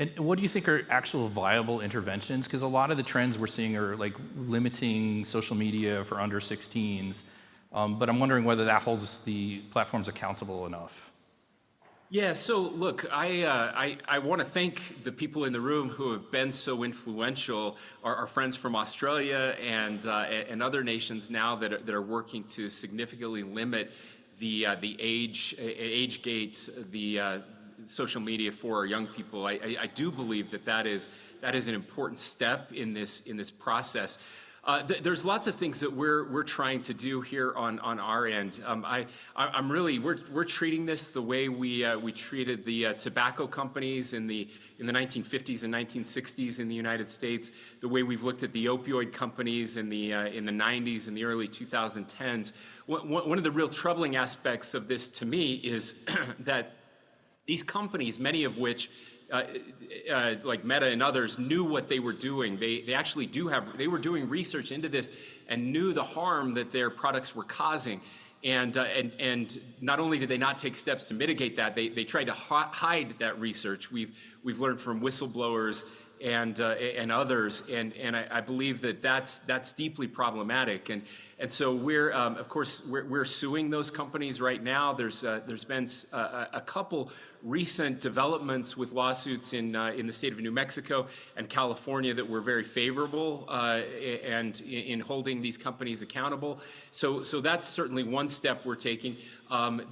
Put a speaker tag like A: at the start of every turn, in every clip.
A: And what do you think are actual viable interventions? Because a lot of the trends we're seeing are like limiting social media for under 16s, but I'm wondering whether that holds the platforms accountable enough.
B: Yeah, so look, I want to thank the people in the room who have been so influential, our friends from Australia and other nations now that are working to significantly limit the age gate, the social media for our young people. I do believe that is an important step in this process. There's lots of things that we're trying to do here on our end. We're treating this the way we treated the tobacco companies in the 1950s and 1960s in the United States, the way we've looked at the opioid companies in the 90s and the early 2010s. One of the real troubling aspects of this to me is that these companies, many of which like Meta and others, knew what they were doing. They actually they were doing research into this and knew the harm that their products were causing. And not only did they not take steps to mitigate that, they tried to hide that research. We've learned from whistleblowers and others, and I believe that's deeply problematic. And so of course we're suing those companies right now. There's been a couple recent developments with lawsuits in the state of New Mexico and California that were very favorable and in holding these companies accountable. So that's certainly one step we're taking.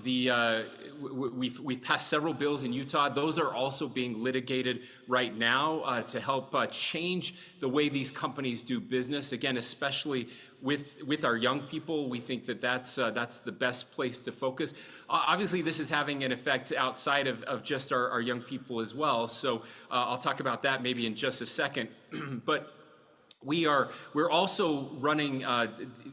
B: We've passed several bills in Utah. Those are also being litigated right now to help change the way these companies do business. Again, especially with our young people, we think that's the best place to focus. Obviously, this is having an effect outside of just our young people as well. So I'll talk about that maybe in just a second. But we're also running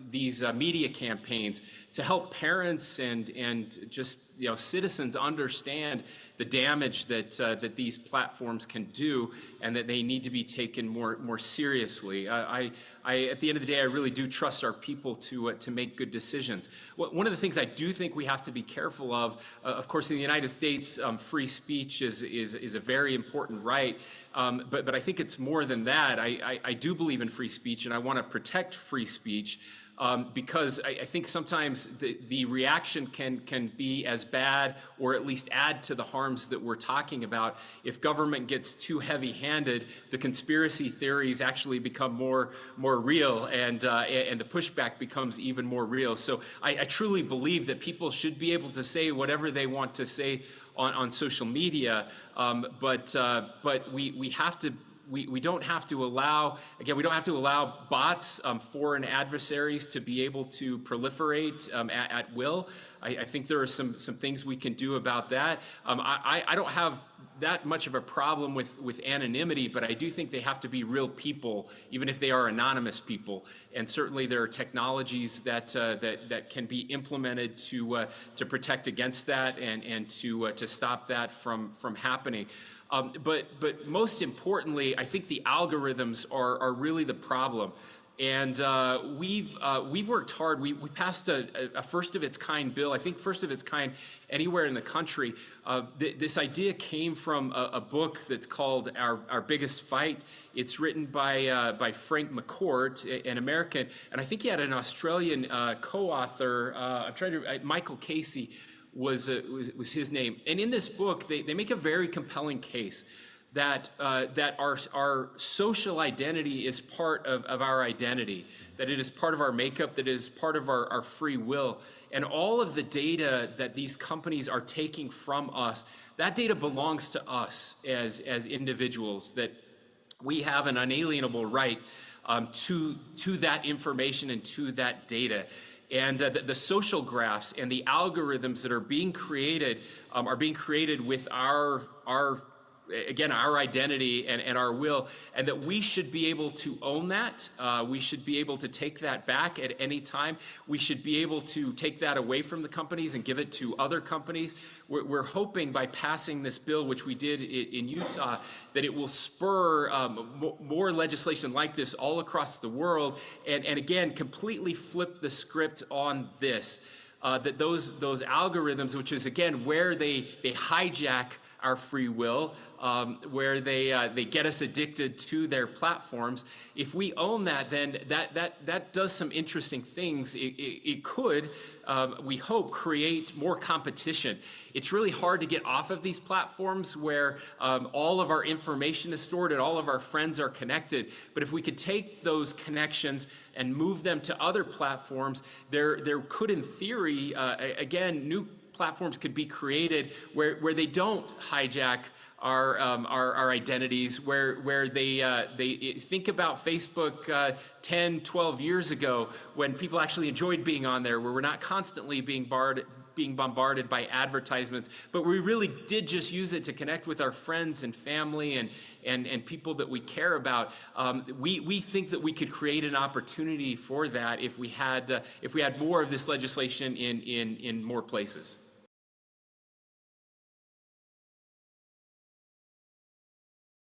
B: these media campaigns to help parents and just citizens understand the damage that these platforms can do, and that they need to be taken more seriously. At the end of the day, I really do trust our people to make good decisions. One of the things I do think we have to be careful of course, in the United States, free speech is a very important right. But I think it's more than that. I do believe in free speech, and I want to protect free speech. Because I think sometimes the reaction can be as bad, or at least add to the harms that we're talking about. If government gets too heavy-handed, the conspiracy theories actually become more real, and the pushback becomes even more real. So I truly believe that people should be able to say whatever they want to say on social media, but we have to. We don't have to allow, again, we don't have to allow bots, foreign adversaries, to be able to proliferate at will. I think there are some things we can do about that. I don't have that much of a problem with anonymity, but I do think they have to be real people, even if they are anonymous people. And certainly there are technologies that can be implemented to protect against that and to stop that from happening. But most importantly, I think the algorithms are really the problem. And we've worked hard. We passed a first of its kind bill, I think first of its kind anywhere in the country. This idea came from a book that's called Our Biggest Fight. It's written by Frank McCourt, an American, and I think he had an Australian co-author. Michael Casey was his name. And in this book, they make a very compelling case that our social identity is part of our identity, that it is part of our makeup, that it is part of our free will. And all of the data that these companies are taking from us, that data belongs to us as individuals, that we have an unalienable right to that information and to that data. And the social graphs and the algorithms that are being created with our identity and our will, and that we should be able to own that. We should be able to take that back at any time. We should be able to take that away from the companies and give it to other companies. We're hoping by passing this bill, which we did in Utah, that it will spur more legislation like this all across the world, and again, completely flip the script on this. That those algorithms, which is again where they hijack our free will, where they get us addicted to their platforms. If we own that, then that does some interesting things. It could, we hope, create more competition. It's really hard to get off of these platforms where all of our information is stored and all of our friends are connected. But if we could take those connections and move them to other platforms, there could, in theory, again, new platforms could be created where they don't hijack our identities, where they think about Facebook 10, 12 years ago, when people actually enjoyed being on there, where we're not constantly being bombarded by advertisements, but we really did just use it to connect with our friends and family and people that we care about. We think that we could create an opportunity for that if we had more of this legislation in more places.